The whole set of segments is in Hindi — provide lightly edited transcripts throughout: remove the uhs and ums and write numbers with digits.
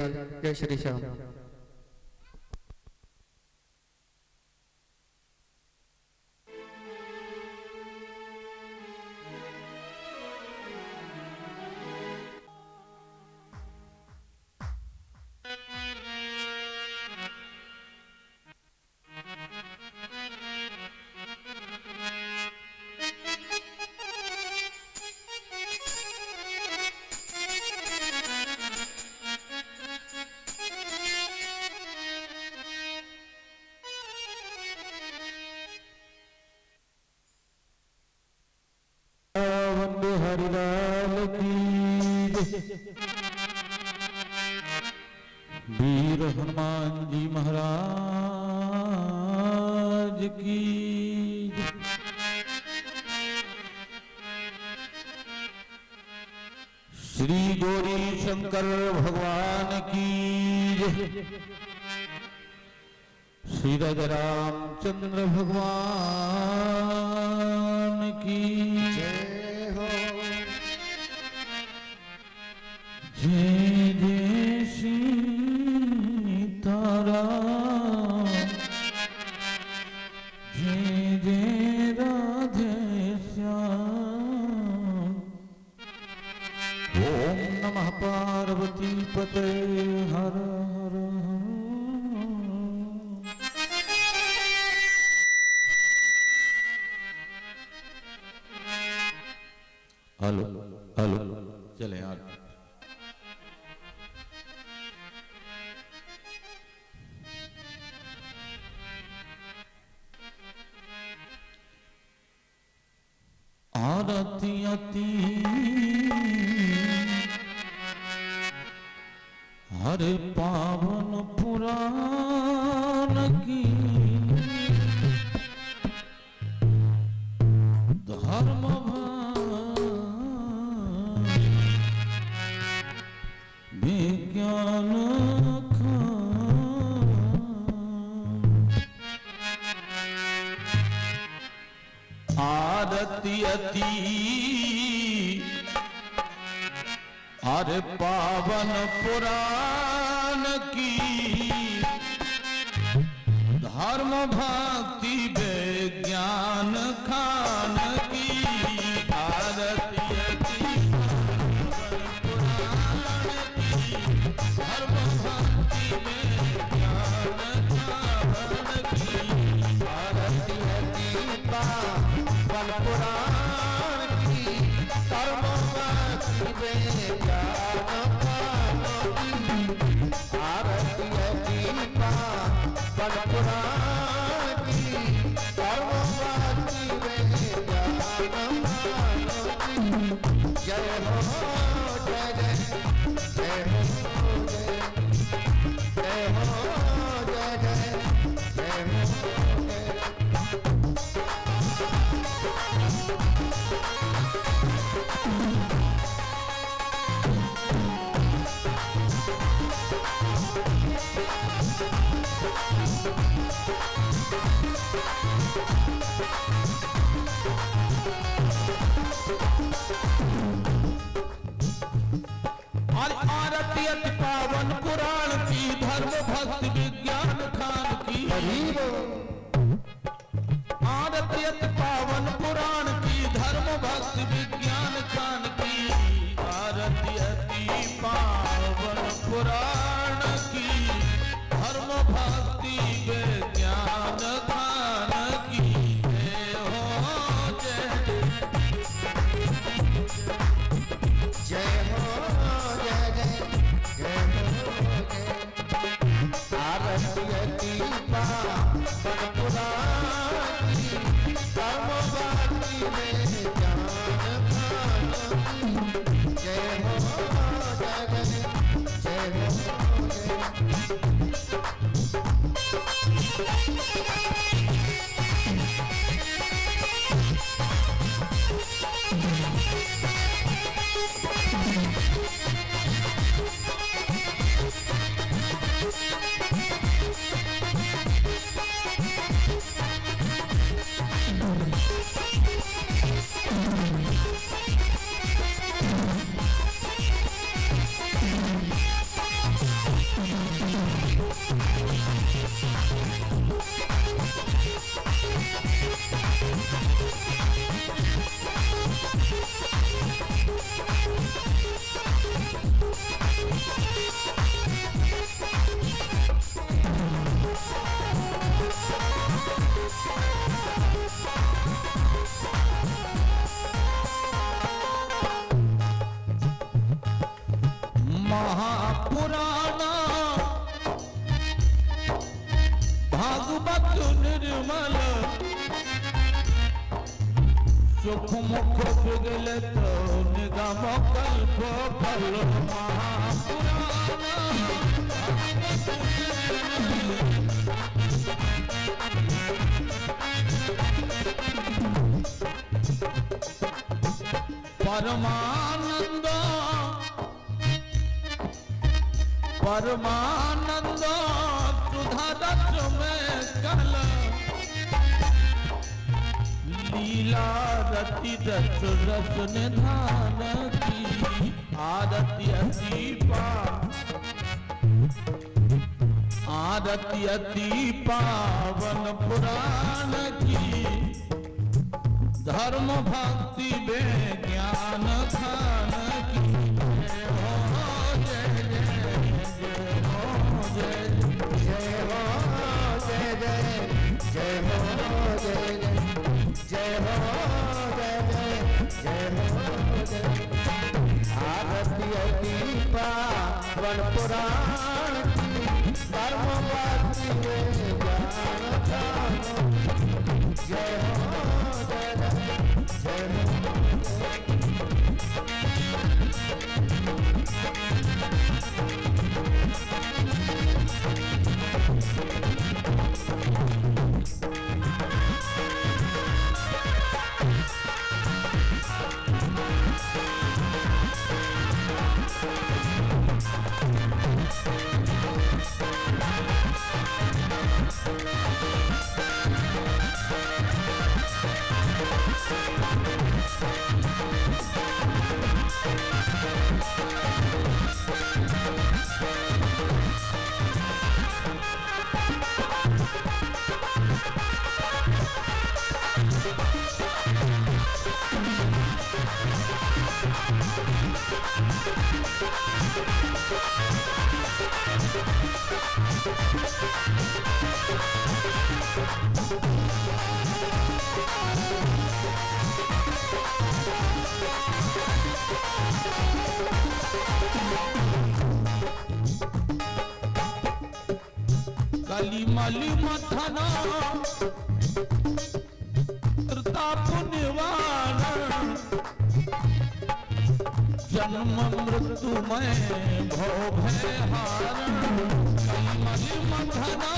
राधे। जय श्री श्याम। हरिलाल की वीर हनुमान जी महाराज की श्री गौरी शंकर भगवान की श्री राजा रामचंद्र भगवान की जय हो। जय जय सीताराम, जय जय राधे श्याम। ओम नमः पार्वती पते हर हर हेलो हेलो चले यार। आरती अति हरे पावन पुराण की धर्म विज्ञान आरती अति हरे पावन पुराण की धर्म भक्ति विज्ञान खान की आरती अति धर्म भक्ति विज्ञान खान की आरती अति पावन पुराण की कर्म भक्ति विज्ञान खान की आरती अति पावन पुराण की कर्म भक्ति विज्ञान खान की जय हो जय जय जय हो जय हो जय जय जय हो जय। आरती अति पावन पुराण की धर्म भक्ति विज्ञान खान की आरती अति पावन पुराण की धर्म भक्ति विज्ञान खान की आरती अति पावन पुराण की धर्म भक्ति विज्ञान खान की जय हो जय जय हो जय जय जय हो जय। आरती अति पावन पुराण की कर्म भक्ति विज्ञान खान की जय हो जय जय जय हो जय। निर्मल सुख मुख बिगल तो निगम कल्प फल परमानंद परमानंद सुधा रस में कल लीला रति रस रस निधान की आरती अति पावन पुराण की धर्म भक्ति में ज्ञान खान की जय हो जय जय हो जय जय हो जय जय जय हो जय जय हो जय जय हो जय आरती अति पावन पुराण की धर्म भक्ति में ज्ञान खान जय हो जय जय हो कली मलि मथना त्रिताप निवारण जन्म मृत्यु में भव भय हारण कली मलि मथना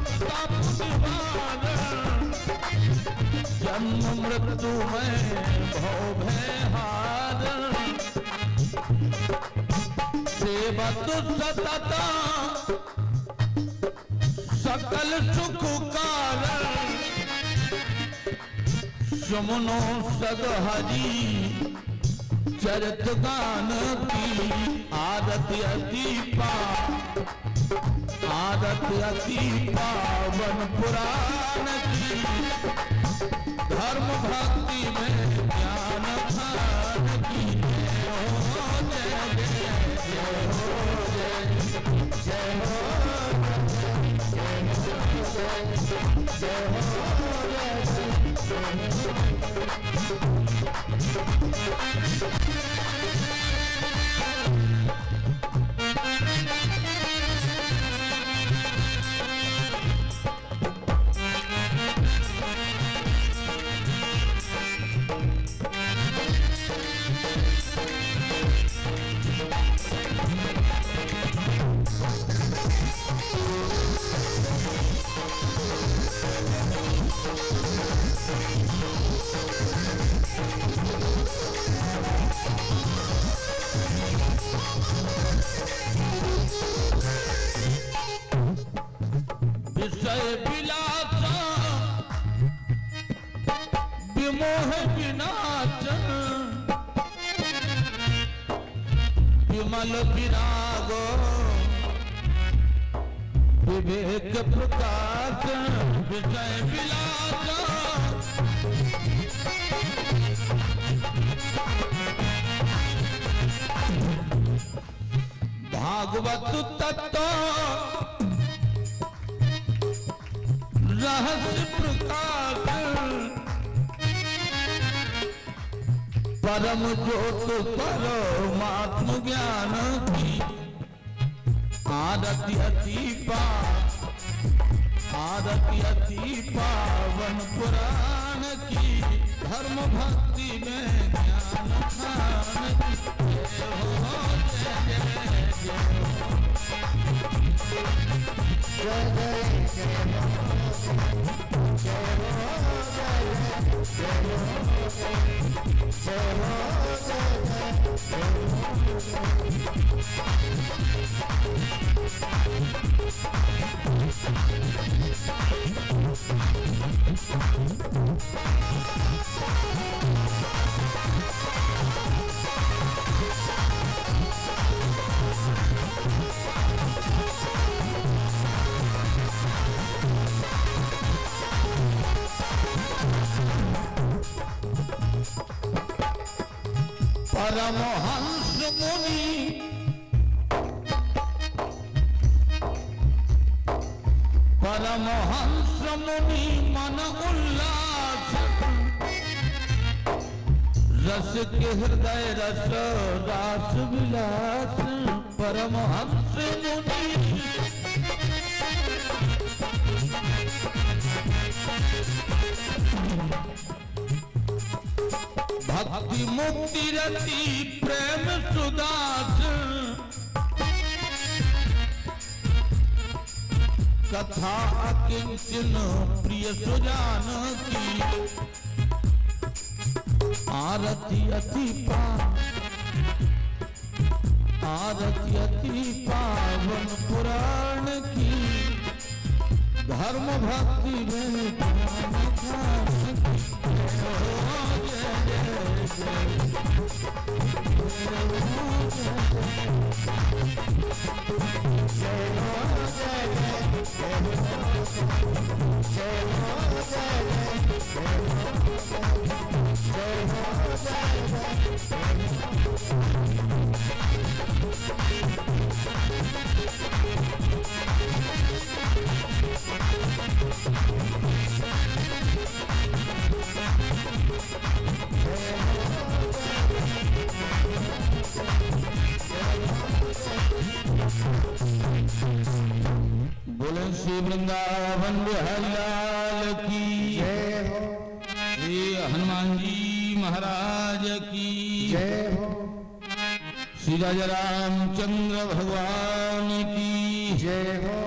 त्रिताप निवारण जन्म मृत्यु में भव भय हारण सेवत सतता सकल सुख कारण सुमनो सद हरि चरित गान की आरती अति पावन पुराण की धर्म भक्ति में ज्ञान खान की जय हो जय हो विषय विलासा विमोह विनाशन विमल विरागो विवेक प्रकाश विषय विलासा भागवत तत्व रहस्य प्रकाश परम ज्योत परमात्म ज्ञान की आरती आरती अति पावन पुराण की धर्म भक्ति में ज्ञान खान की जय हो जय जय जय हो जय जय जय हो जय हो जय हो परमहंस मुनि परमहंस मुनि मन उल्लास रस के हृदय रस रास विलास परमहंस मुनि भक्ति मुक्ति रति प्रेम सुदास कथा अकिंचन प्रिय सुजान की आरती अति पावन पुराण की धर्म भक्ति में ज्ञान खान बोले श्री वृंदावन बिहारी लाल की जय हो श्री हनुमान जी महाराज की जय हो श्री राजा रामचंद्र भगवान की जय हो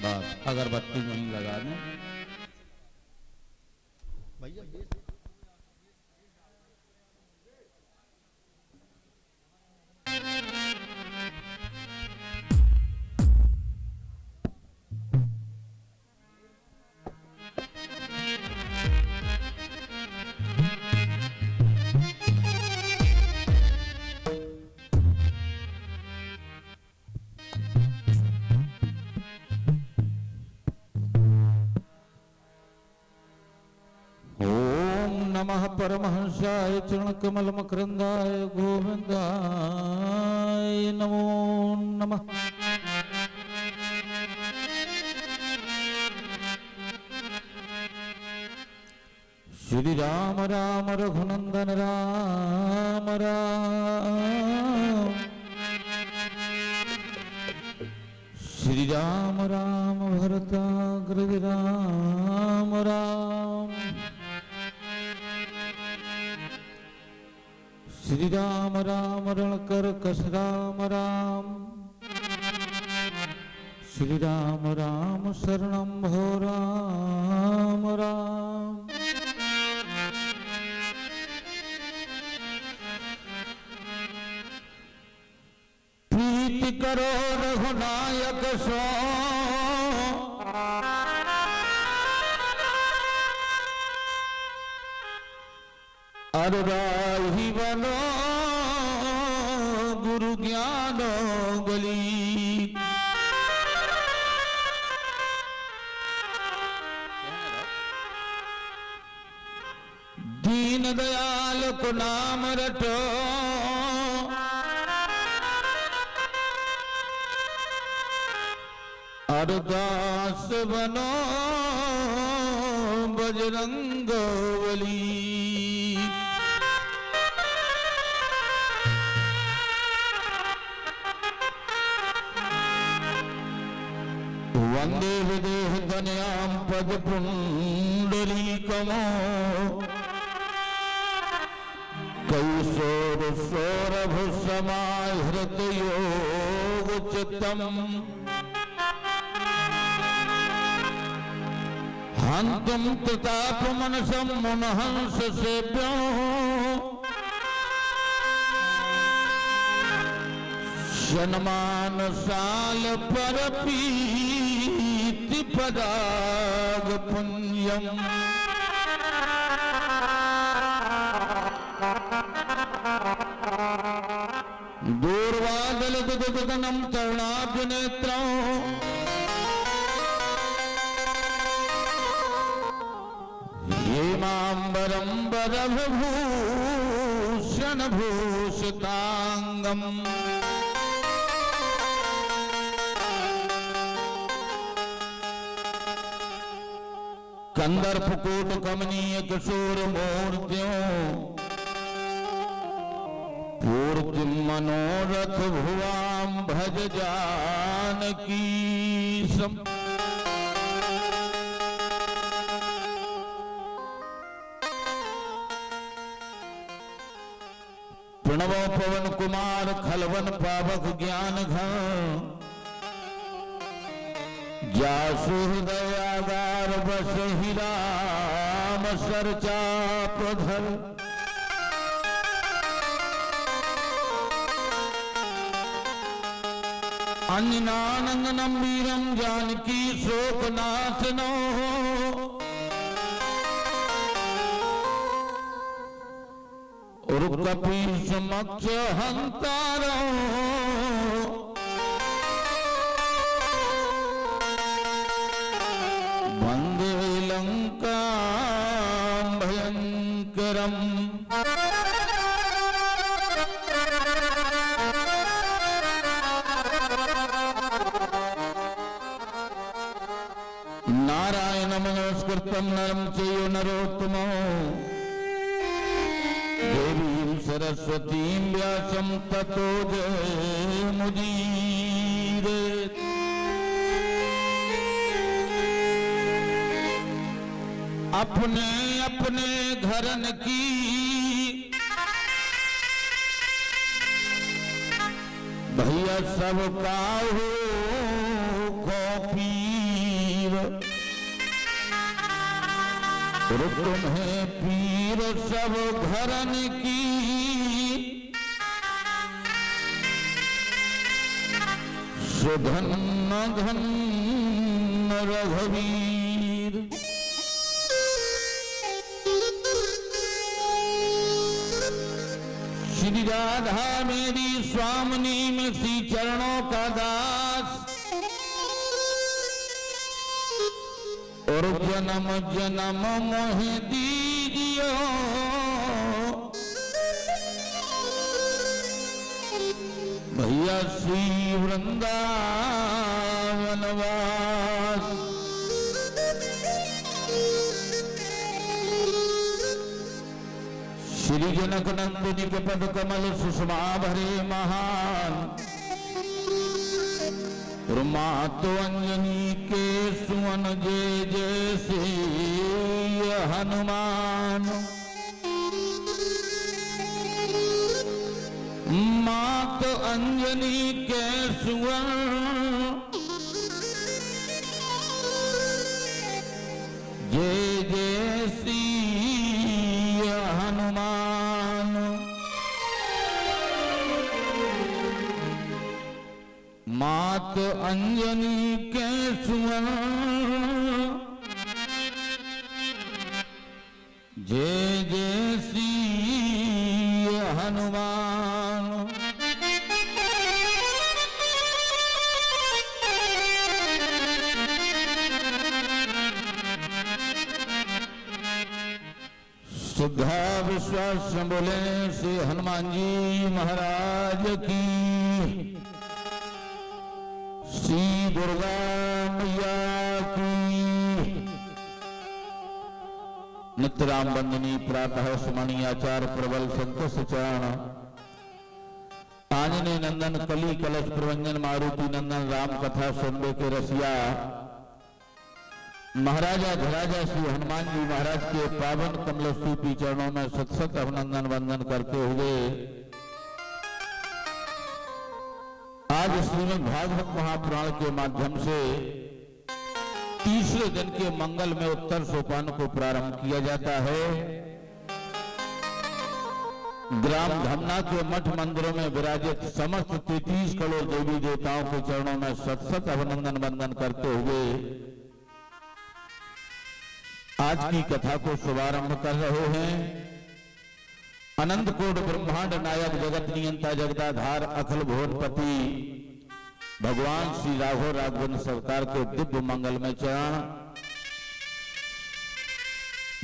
बस अगरबत्ती नहीं लगा दें भैया नमः परमहंसाय चरणकमल मकरंदाय गोविंदाय नमो नमः श्री राम राम रघुनंदन राम राम श्री राम राम भरताग्रज राम राम श्री राम राम रणकर कस राम राम श्री राम राम शरणं भो राम राम प्रीति करो रघुनायक सो अरदाही बनो गुरु ज्ञानो गली दीन दयाल को नाम रटो अरदास बनो बजरंग बली वंदे विदेह तनयां पद पुंडरीकमो कैशोर सौरभ समाहृत योग चित्तम हंतुम प्रताप मनसम मुनहंस सेव्यो शनमान साल पर पीति पदाग पुण्यम दूर्वादल दुदुदनम तरुणाभ्य नेत्रं हेमांबरं वरभूषण भूषितांगम कंदर्प कोट कमनीय किशोर मूर्तियों पूर्ति मनोरथ भुवाम भज जानकी सम प्रणव पवन कुमार खलवन पावक ज्ञान घन जासु हृदयागार बस ही राम सरचा प्रधर अंजनानंदनम वीरम जानकी शोकनाशनो कपि समक्ष हंतारो वंदे लंका भयंकरम नारायण नमस्कृतं नरं चैव नरोत्तमं देवीं सरस्वतीं व्यासं ततो जयमुदीरयेत्। अपने अपने घरन की भैया सबका हो पीर तुम्हें पीर सब घरन की सुधन धन रघुवीर। श्री राधा मेरी स्वामिनी में श्री चरणों का दास और जन्म जन्म मोह दीजियो भैया श्री वृंदावन वास। श्री जनक नंदिनी के पद कमल सुषमा भरे महान मातो अंजनी के सुवन जय जय से हनुमान। मातो अंजनी के सुवन जय जय श्री हनुमान। मात अंजनी के सुवन जय जय श्री हनुमान। श्रद्धा विश्वास बोले श्री हनुमान जी महाराज की। श्री दुर्गा मैया की। नित्यराम बंदनी प्रातः स्मरणी आचार प्रबल संतोष चरण आंजने नंदन कली कलश प्रभंजन मारुति नंदन राम कथा सुनबे के रसिया महाराजा धराजा श्री हनुमान जी महाराज के पावन कमलस्वरूपी चरणों में सत सत अभिनंदन वंदन करते हुए आज श्रीमद् भागवत महापुराण के माध्यम से तीसरे दिन के मंगल में उत्तर सोपान को प्रारंभ किया जाता है। ग्राम धमना के मठ मंदिरों में विराजित समस्त 33 करोड़ देवी देवताओं के चरणों में सत सत अभिनंदन वंदन करते हुए आज की कथा को शुभारंभ कर रहे हैं। अनंत कोट ब्रह्मांड नायक जगत नियंता जगदाधार अखिल भुवनपति भगवान श्री राघव राघवन सरकार के दिव्य मंगल में चरण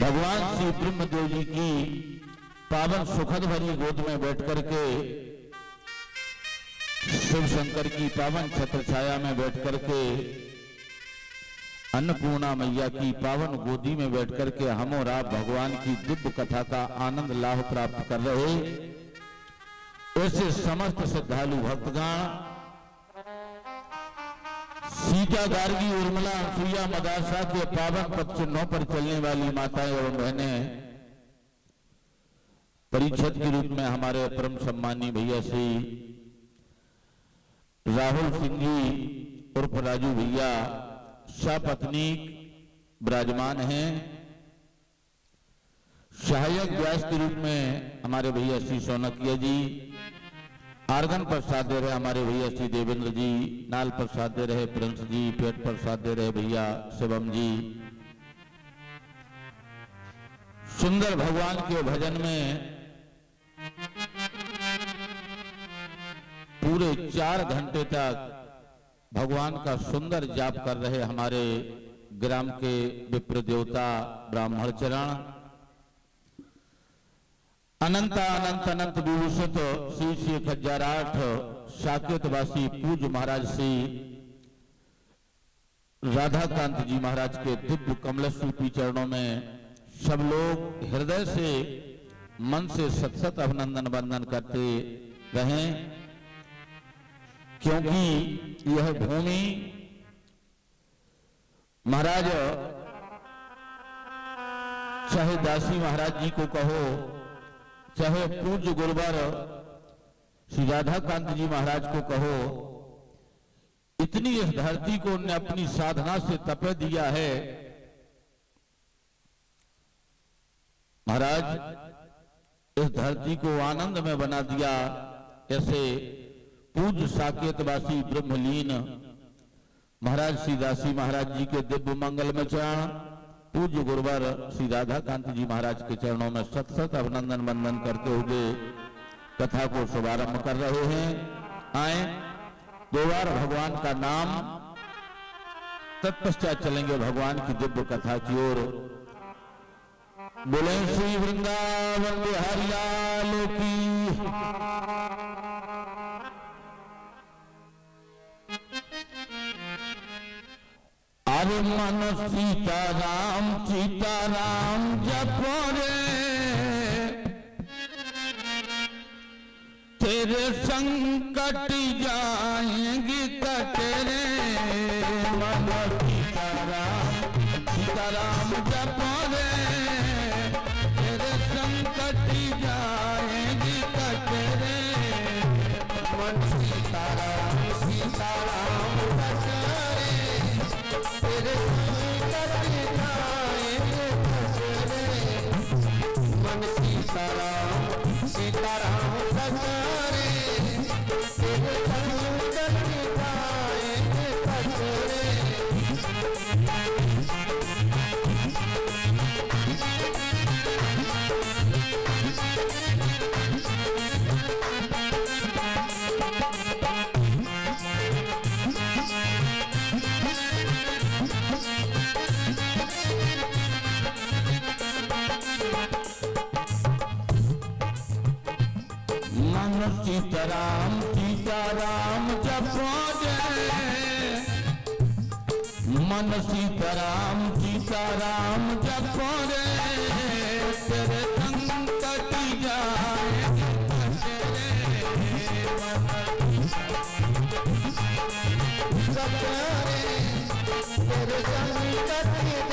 भगवान श्री ब्रह्मदेव जी की पावन सुखद भरी गोद में बैठ करके शिव शंकर की पावन छत्र छाया में बैठ करके अन्नपूर्णा मैया की पावन गोदी में बैठ करके हम और आप भगवान की दिव्य कथा का आनंद लाभ प्राप्त कर रहे ऐसे समस्त श्रद्धालु भक्तगण सीता गार्गी उर्मिला अनसुईया मदारसा के पावन पद चिन्हों पर चलने वाली माताएं एवं बहनें परिषद के रूप में हमारे परम सम्मानी भैया श्री राहुल सिंह जी उर्फ राजू भैया सपत्नीक विराजमान हैं। सहायक व्यास के रूप में हमारे भैया श्री सोनकिया जी, आर्गन पर साथ दे रहे हमारे भैया श्री देवेंद्र जी, नाल पर साथ दे रहे प्रिंस जी, पेट पर साथ दे रहे भैया शिवम जी। सुंदर भगवान के भजन में पूरे 4 घंटे तक भगवान का सुंदर जाप कर रहे हमारे ग्राम के विप्र देवता ब्राह्मण चरण अनंत अनंत अनंत विभूषित श्री श्री 1008 साकेतवासी पूज्य महाराज श्री राधाकांत जी महाराज के दिव्य कमलस्वरूपी चरणों में सब लोग हृदय से मन से सत सत अभिनंदन वंदन करते रहें, क्योंकि यह भूमि महाराज चाहे दासी महाराज जी को कहो, चाहे पूज्य गुरुवर श्री राधाकांत जी महाराज को कहो, इतनी इस धरती को उन्होंने अपनी साधना से तपे दिया है। महाराज इस धरती को आनंद में बना दिया। ऐसे पूज्य साकेतवासी ब्रह्मलीन महाराज श्री दासी महाराज जी के दिव्य मंगल में चरण पूज्य गुरुवर श्री राधाकांत जी महाराज के चरणों में सत सत अभिनंदन वंदन करते हुए कथा को शुभारंभ कर रहे हैं। आए 2 बार भगवान का नाम, तत्पश्चात चलेंगे भगवान की दिव्य कथा की ओर। बोले श्री वृंदावन बिहारी लाल की। अरे मन सीताराम सीताराम जपो रे, तेरे संकट जाएंगे कटरे। मन सीताराम सीताराम जपो रे, तेरे संकट जाएंगे कटरे। मन सीताराम सीताराम कटरे, तेरे संकट जाएंगे कटरे। मन सीताराम सीताराम कटरे, तेरे संकट जाएंगे कटरे। सीताराम सीताराम जपो जय, मन सीताराम सीताराम जपो रे, तेरे संकट जाएंगे कटरे। तेरे संकट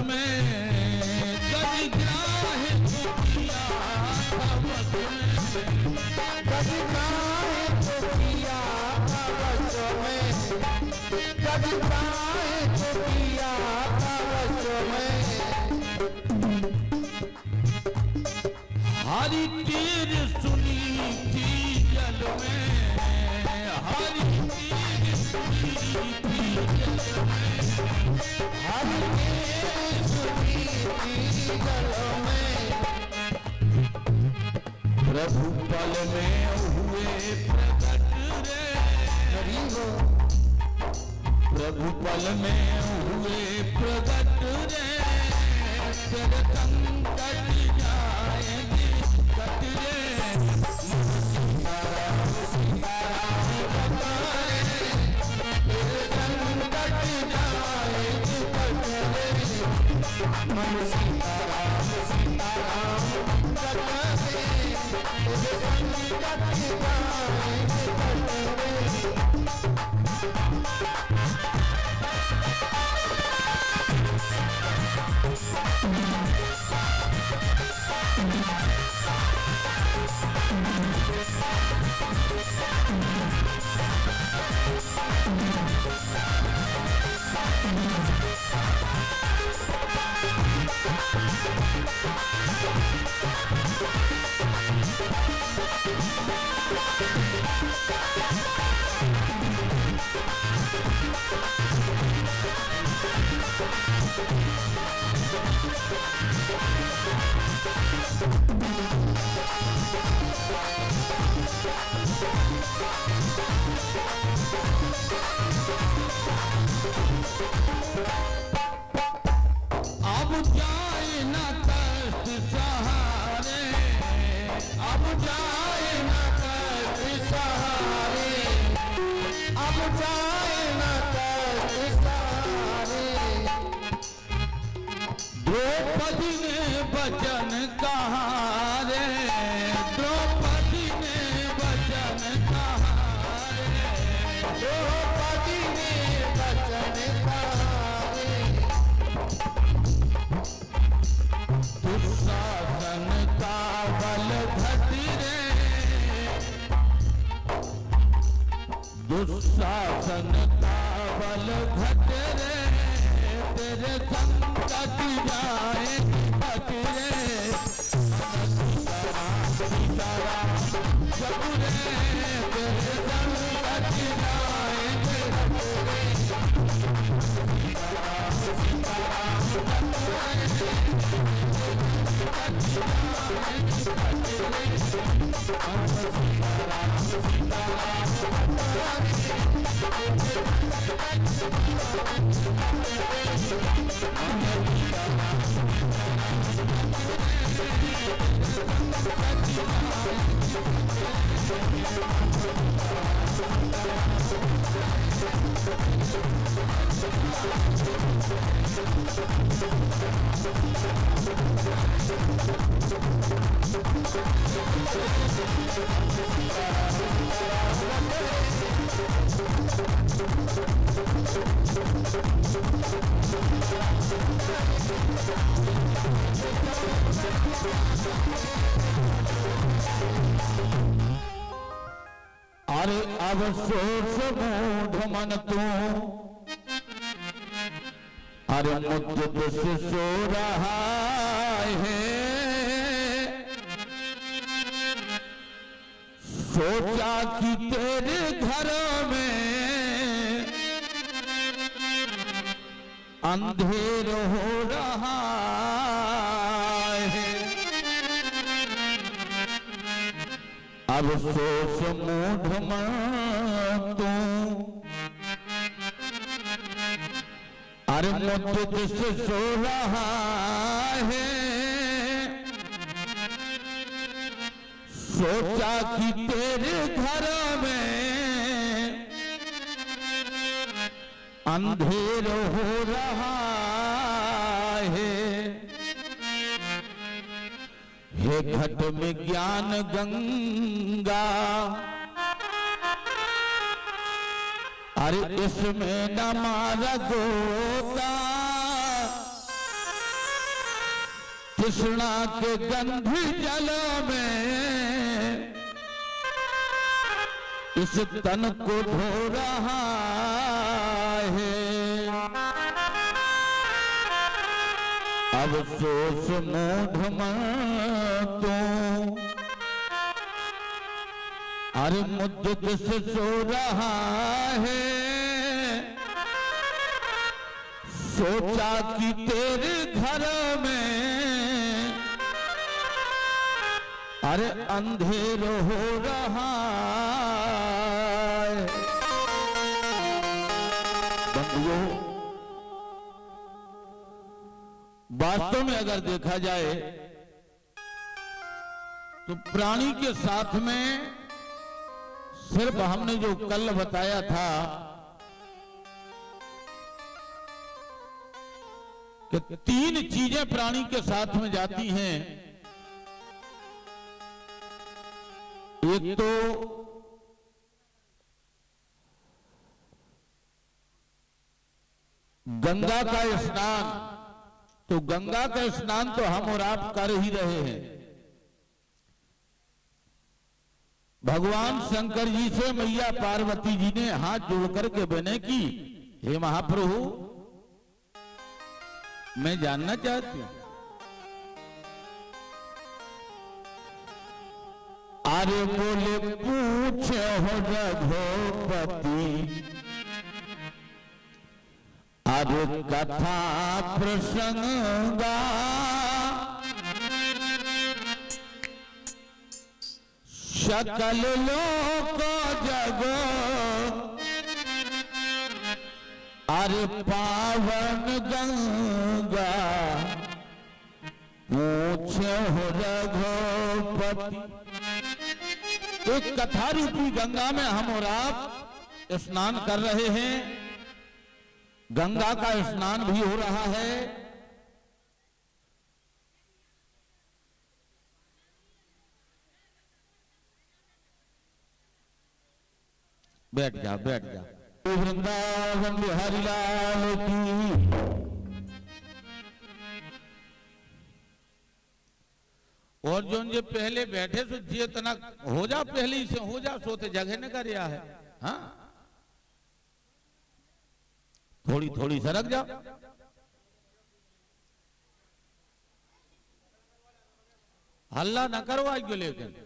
में गजग्राह को किया था वश में, गजग्राह को किया था वश में, गजग्राह को किया था वश में। हरि तीर सुनी थी जल में, हरि तीर सुनी थी जल में, हरि तीर सुनी थी जल में। प्रभु पल में हुए प्रकट रे, प्रभु पल में हुए प्रकट रे, तेरे संकट जाएंगे कट रे। सीताराम सीताराम बताए, तेरे संकट जाएंगे कट रे। मन सीताराम सीताराम कट रे, तेरे संकट जाएंगे कट रे। अब जाए न कष्ट सहारे, अब जाए न कष्ट सहारे, अब जाए न कष्ट सहारे। द्रौपदी ने वचन कहा रे, द्रौपदी ने वचन कहा रे, द्रौपदी ने वचन कहा रे। दुशासन का बल घट रे, दुशासन का बल घट रे, तेरे संकट जाए घट रे। सीताराम सीताराम जप रे, तेरे संकट जाए घट रे। सीताराम सीताराम जप रे, अरे अवशोष मूढ़ मन तू, अरे मुझ से सो रहा है, सोचा कि तेरे घर में अंधेर हो रहा है। अब सोच मूढ़ मन तू, अरे मुझ से सो रहा है, सोचा कि तेरे घर में अंधेर हो रहा है। हे घट में ज्ञान गंगा, अरे इसमें न मारा गोता, तृष्णा के गंध जल में इस तन को धो रहा है। अब सोच मूढ़ मन तो अरे मुद्दत से सो रहा है। सोचा कि तेरे घर में अरे अंधेर हो रहा है। बंधुओं, वास्तव में अगर देखा जाए तो प्राणी के साथ में सिर्फ हमने जो कल बताया था कि 3 चीजें प्राणी के साथ में जाती हैं। एक तो गंगा का स्नान, तो गंगा का स्नान तो हम और आप कर ही रहे हैं। भगवान शंकर जी से मैया पार्वती जी ने हाथ जोड़ करके विनय की, हे महाप्रभु मैं जानना चाहती हूं, अरे बोले पूछे हो रघुपति अरे कथा प्रसंगा सकल लोक जग अरे पावन गंगा पूछे हो रघुपति। एक कथा रूपी गंगा में हम और आप स्नान कर रहे हैं। गंगा का स्नान भी हो रहा है। बैठ जा बैठ जा। वृंदावन बिहारी लाल की। और जो जे पहले बैठे सो जितना हो जा पहले से हो जा, सोते जगह न कर है। हाँ थोड़ी थोड़ी सरक जा। हल्ला न करो आज को लेकर।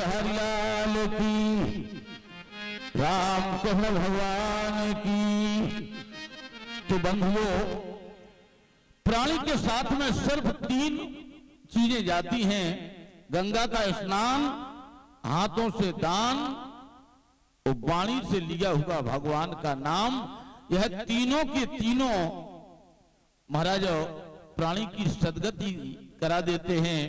हरिलाल की, राम कृष्ण भगवान की। तो बंधुओं, प्राणी के साथ में सिर्फ 3 चीजें जाती हैं। गंगा का स्नान, हाथों से दान और वाणी से लिया हुआ भगवान का नाम। यह तीनों के तीनों महाराज प्राणी की सदगति करा देते हैं।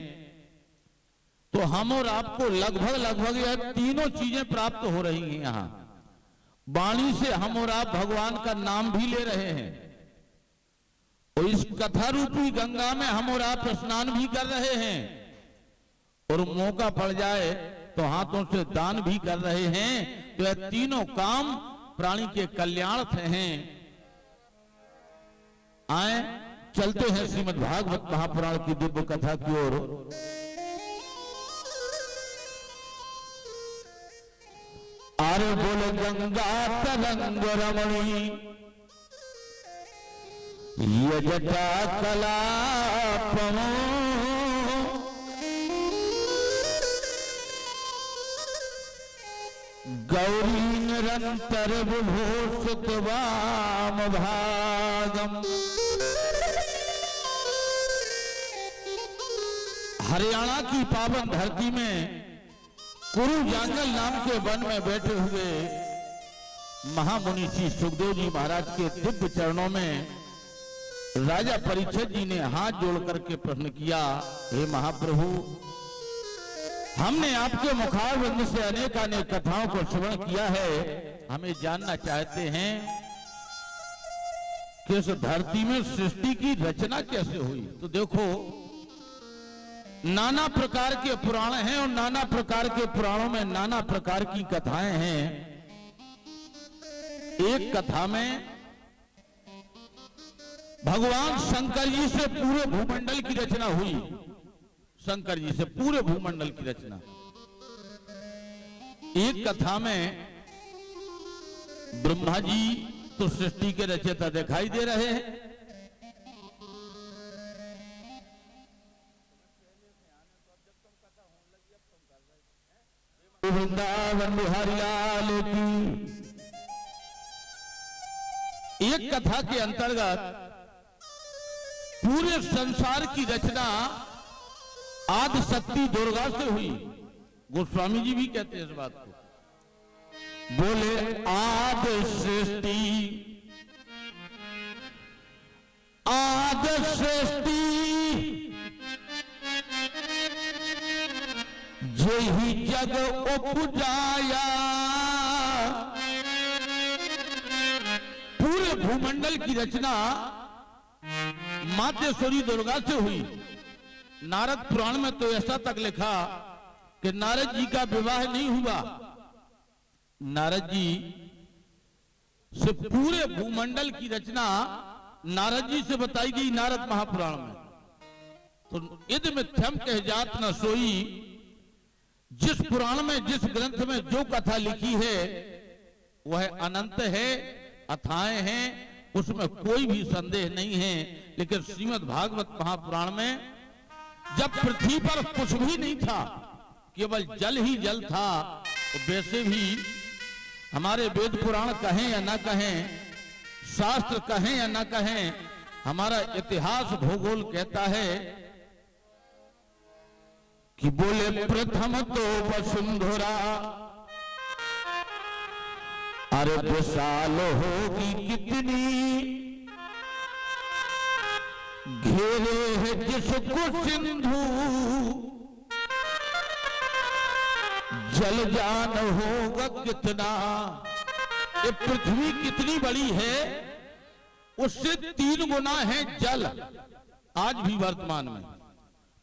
तो हम और आपको लगभग यह तीनों चीजें प्राप्त हो रही हैं। यहां वाणी से हम और आप भगवान का नाम भी ले रहे हैं और इस कथा रूपी गंगा में हम और आप स्नान भी कर रहे हैं और मौका पड़ जाए तो हाथों से दान भी कर रहे हैं। तो यह तीनों काम प्राणी के कल्याणार्थ हैं। आए चलते हैं श्रीमद् भागवत महापुराण की दिव्य कथा की ओर। अरे बोले गंगा तरंग रमणी ये जटा कलापम गौरी निरंतर विभूषित वाम भागम। हरियाणा की पावन धरती में कुरु जंगल नाम के वन में बैठे हुए महामुनि श्री सुखदेव जी महाराज के दिव्य चरणों में राजा परीक्षित जी ने हाथ जोड़ करके प्रश्न किया, हे महाप्रभु हमने आपके मुखारविंद से अनेक कथाओं को श्रवण किया है। हमें जानना चाहते हैं कि इस धरती में सृष्टि की रचना कैसे हुई। तो देखो नाना प्रकार के पुराण हैं और नाना प्रकार के पुराणों में नाना प्रकार की कथाएं हैं। एक कथा में भगवान शंकर जी से पूरे भूमंडल की रचना हुई। शंकर जी से पूरे भूमंडल की रचना। एक कथा में ब्रह्मा जी तो सृष्टि के रचयिता दिखाई दे रहे हैं। वृंदावन बिहारी लाल की। एक कथा के अंतर्गत पूरे संसार की रचना आदि शक्ति दुर्गा से हुई। गोस्वामी जी भी कहते हैं इस बात को। बोले आदि सृष्टि, आदि सृष्टि जेहि जग उपजाया। पूरे भूमंडल की रचना मातेश्वरी दुर्गा से हुई। नारद पुराण में तो ऐसा तक लिखा कि नारद जी का विवाह नहीं हुआ। नारद जी से पूरे भूमंडल की रचना नारद जी से बताई गई नारद महापुराण में। तो इद मिथ्यम कह जात न सोई। जिस पुराण में जिस ग्रंथ में जो कथा लिखी है वह अनंत है, अथाएं हैं, उसमें कोई भी संदेह नहीं है। लेकिन श्रीमद् भागवत महापुराण में जब पृथ्वी पर कुछ भी नहीं था, केवल जल ही जल था, तो वैसे भी हमारे वेद पुराण कहें या ना कहें, शास्त्र कहें या ना कहें, हमारा इतिहास भूगोल कहता है कि बोले प्रथम तो वसुंधरा, अरे विशाल होगी कितनी, घेरे है जिसको सिंधु, जल जान होगा कितना। ये पृथ्वी कितनी बड़ी है, उससे 3 गुना है जल आज भी वर्तमान में।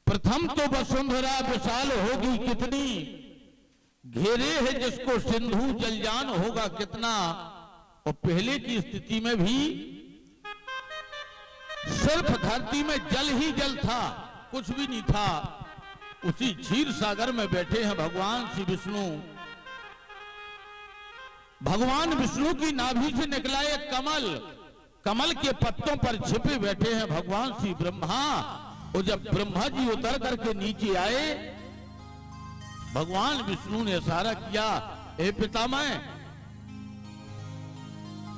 प्रथम तो वसुंधरा विशाल होगी कितनी, घेरे है जिसको सिंधु, जल जान होगा कितना। और पहले की स्थिति में भी सिर्फ धरती में जल ही जल था, कुछ भी नहीं था। उसी क्षीर सागर में बैठे हैं भगवान श्री विष्णु। भगवान विष्णु की नाभि से निकला एक कमल, कमल के पत्तों पर छिपे बैठे हैं भगवान श्री ब्रह्मा। और जब ब्रह्मा जी उतर करके नीचे आए, भगवान विष्णु ने इशारा किया, हे पितामह।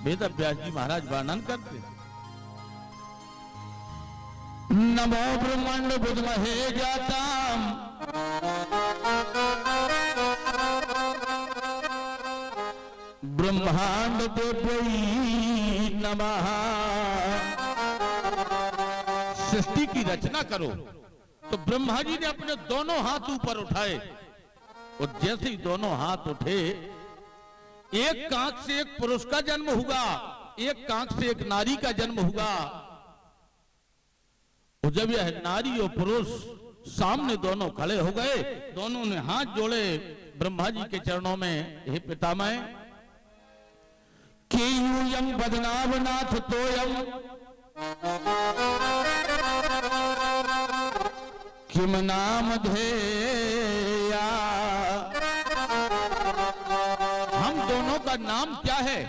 वेद व्यास जी महाराज वर्णन करते, नमो ब्रह्मांड विद्महे जाताम, ब्रह्मांड देवै नमः। सृष्टि की रचना करो। तो ब्रह्मा जी ने अपने दोनों हाथ ऊपर उठाए, और जैसे ही दोनों हाथ उठे, एक कांख से एक पुरुष का जन्म हुआ, एक कांख से एक नारी का जन्म हुआ। और जब यह नारी और पुरुष सामने दोनों खड़े हो गए, दोनों ने हाथ जोड़े ब्रह्मा जी के चरणों में, हे पितामह, केयूयम बदनावनाथ तोयम, किम नाम धेया। हम दोनों का नाम क्या है,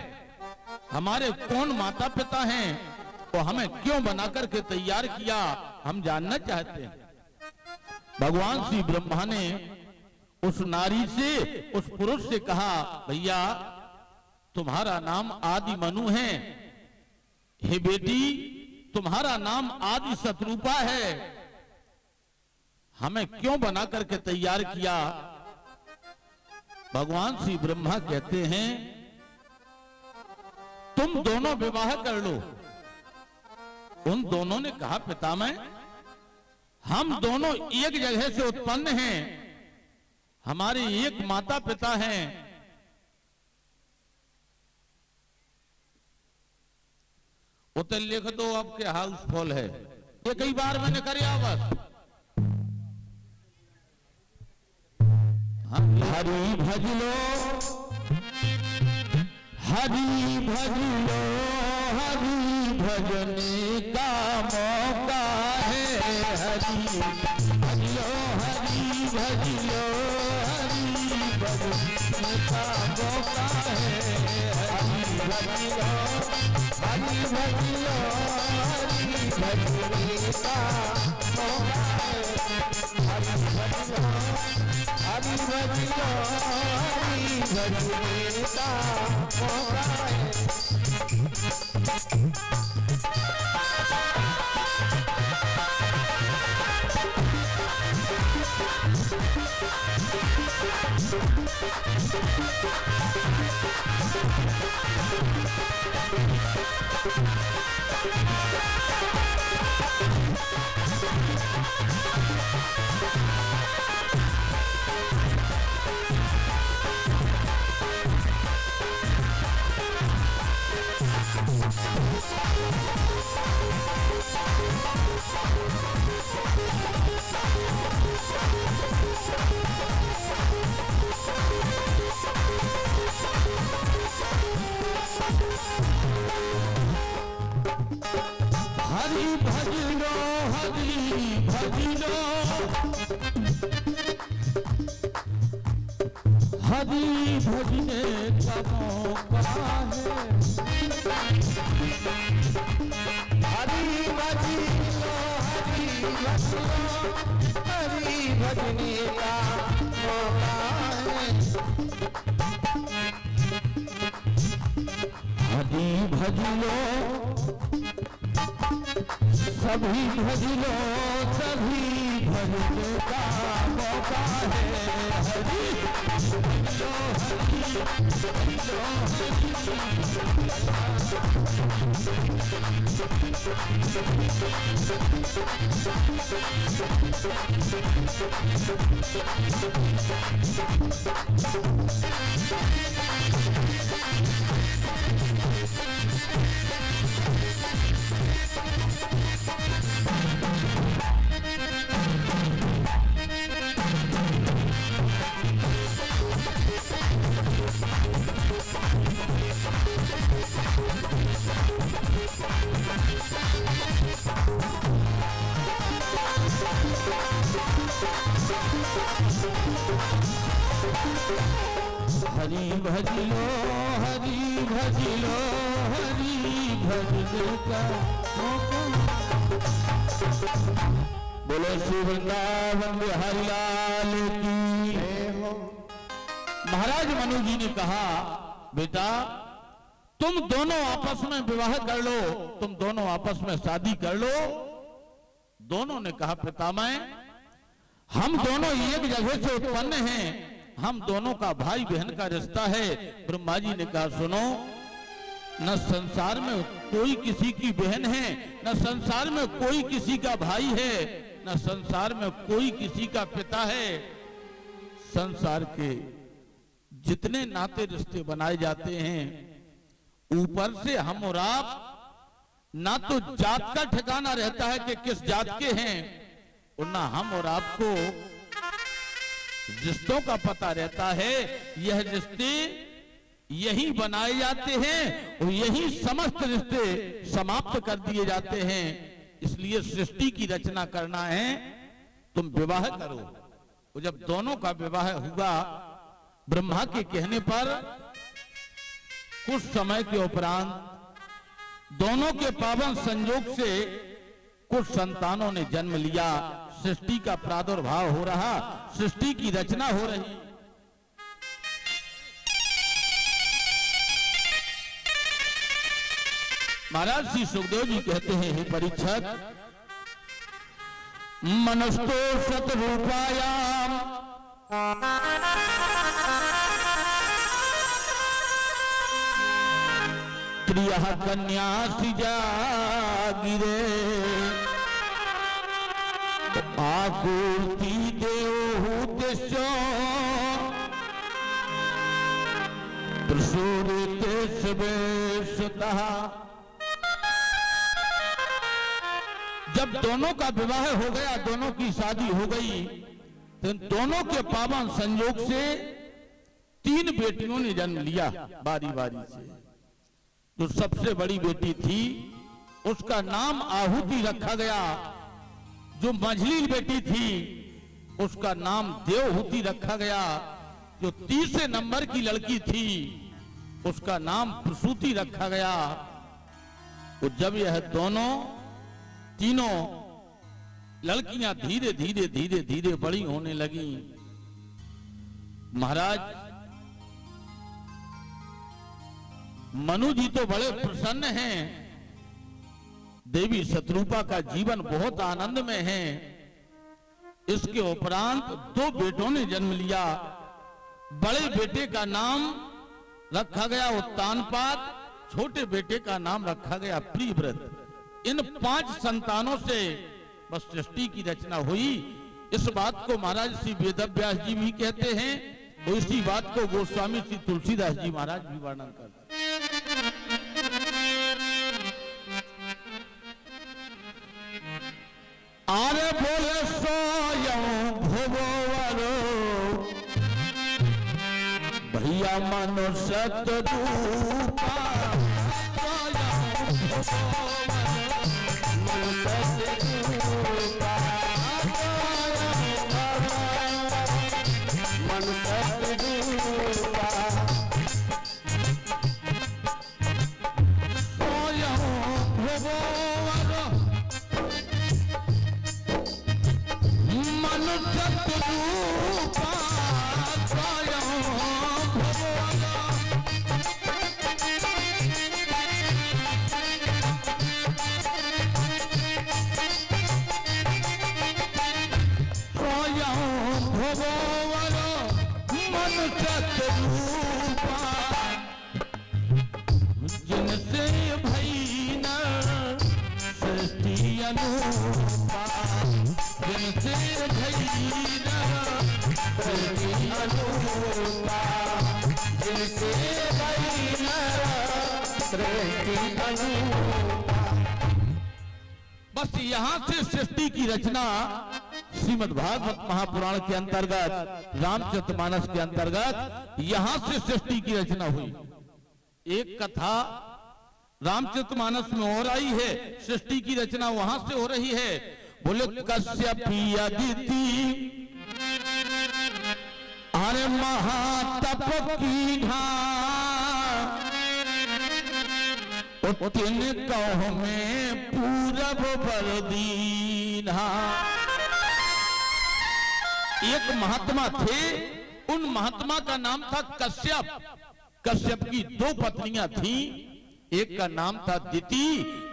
हमारे कौन माता पिता हैं, तो हमें क्यों बनाकर के तैयार किया, हम जानना चाहते हैं। भगवान श्री ब्रह्मा ने उस नारी से, उस पुरुष से कहा, भैया तुम्हारा नाम आदि मनु है, हे बेटी तुम्हारा नाम आदि शत्रुपा है, हमें क्यों बना करके तैयार किया। भगवान श्री ब्रह्मा कहते हैं, तुम दोनों विवाह कर लो। उन दोनों ने कहा, पितामह हम दोनों एक जगह से उत्पन्न हैं, हमारे एक माता पिता हैं। उतर लिख दो, अब के हाउस फॉल है, ये कई बार मैंने करे बस। हरि भज लो, हरि भज लो, हरि भजने का मौका है। हरि भज लो, हरि भज लो, हरि भजने का मौका है। हरि भज लो, हरि भज लो, हरि भजने का मौका है। हरि भज लो, हरि भज लो, हरि भजने का मौका है। हरि भज लो, हरि भज लो, हरि भजने का मौका है। हरि भज लो, हरि भज लो, हरि भजने का मौका है। हरि भज लो, सभी भज लो, सभी भजने का मौका है। हरि भज लो, हरि भज लो, हरि भज लो, हरि भज लो, हरि भजने का मौका। बोलो श्री वृंदावन बिहारी लाल की जय हो। महाराज मनु जी ने कहा, बेटा तुम दोनों आपस में विवाह कर लो, तुम दोनों आपस में शादी कर लो। दोनों ने कहा, पितामह हम दोनों एक जगह से उत्पन्न हैं, हम दोनों का भाई बहन का रिश्ता है। ब्रह्मा जी ने कहा, सुनो, न संसार में कोई किसी की बहन है, न संसार में कोई किसी का भाई है, न संसार में कोई किसी का पिता है। संसार के जितने नाते रिश्ते बनाए जाते हैं, ऊपर से हम और आप, ना तो जात का ठिकाना रहता है कि किस जात के हैं, और ना हम और आपको रिश्तों का पता रहता है। यह रिश्ते यही बनाए जाते हैं और यही समस्त रिश्ते समाप्त कर दिए जाते हैं। इसलिए सृष्टि की रचना करना है, तुम विवाह करो। और जब दोनों का विवाह हुआ, ब्रह्मा के कहने पर कुछ समय के उपरांत दोनों के पावन संयोग से कुछ संतानों ने जन्म लिया। सृष्टि का प्रादुर्भाव हो रहा, सृष्टि की रचना हो रही। महाराज श्री सुखदेव जी कहते हैं, हे परीक्षक, मनस्तो शतरूपायाम त्रियः कन्या गिरे आकुर्ति देवहूतिश्चो प्रसूरिते शिवेशतः। जब दोनों का विवाह हो गया, दोनों की शादी हो गई, तो इन दोनों के पावन संयोग से 3 बेटियों ने जन्म लिया बारी बारी से। जो सबसे बड़ी बेटी थी उसका नाम आहुति रखा गया। जो मझली बेटी थी उसका नाम देवहूति रखा गया। जो तीसरे नंबर की लड़की थी उसका नाम प्रसूति रखा गया। तो जब यह तीनों लड़कियां धीरे धीरे धीरे धीरे बड़ी होने लगी, महाराज मनु जी तो बड़े प्रसन्न हैं। देवी शत्रुपा का जीवन बहुत आनंद में है। इसके उपरांत 2 बेटों ने जन्म लिया। बड़े बेटे का नाम रखा गया उत्तानपाद, छोटे बेटे का नाम रखा गया प्रियव्रत। इन 5 संतानों से बस सृष्टि की रचना हुई। इस बात को महाराज श्री वेदव्यास जी भी कहते हैं और इसी बात को गोस्वामी श्री तुलसीदास जी महाराज भी वर्णन करते हैं। आरे बोले सोयं भुवरो भैया मनुष्य रूपा बस यहां से सृष्टि की रचना श्रीमद् भागवत महापुराण के अंतर्गत रामचरितमानस के अंतर्गत यहां से सृष्टि की रचना हुई। एक कथा रामचरितमानस में हो रही है, सृष्टि की रचना वहां से हो रही है। बोले कश्यपी अदिति अरे महातप की तिन कहो में पूरब बरदीना। एक महात्मा थे, उन महात्मा का नाम था कश्यप। कश्यप की 2 पत्नियां थीं, एक का नाम था दिति,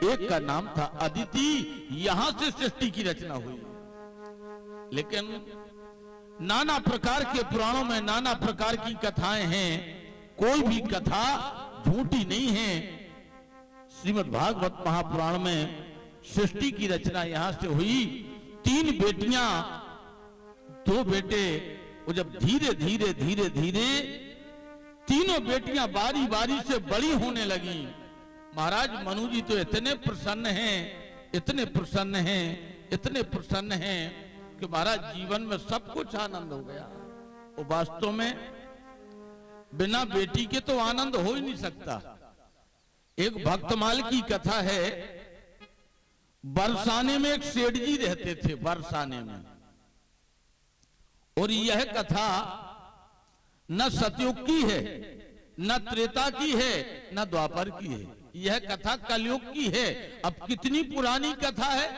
एक का नाम था अदिति। यहां से सृष्टि की रचना हुई। लेकिन नाना प्रकार के पुराणों में नाना प्रकार की कथाएं हैं, कोई भी कथा झूठी नहीं है। श्रीमद् भागवत महापुराण में सृष्टि की रचना यहां से हुई। 3 बेटियां 2 बेटे। वो जब धीरे धीरे धीरे धीरे तीनों बेटियां बारी बारी से बड़ी होने लगी, महाराज मनु जी तो इतने प्रसन्न हैं, इतने प्रसन्न हैं, इतने प्रसन्न हैं कि महाराज जीवन में सब कुछ आनंद हो गया। वो वास्तव में बिना बेटी के तो आनंद हो ही नहीं सकता। एक भक्तमाल की कथा है। बरसाने में एक सेठ जी रहते थे, बरसाने में। और यह कथा न सतयुग की है, न त्रेता की है, न द्वापर की है। यह कथा कलयुग की है। अब कितनी पुरानी कथा है,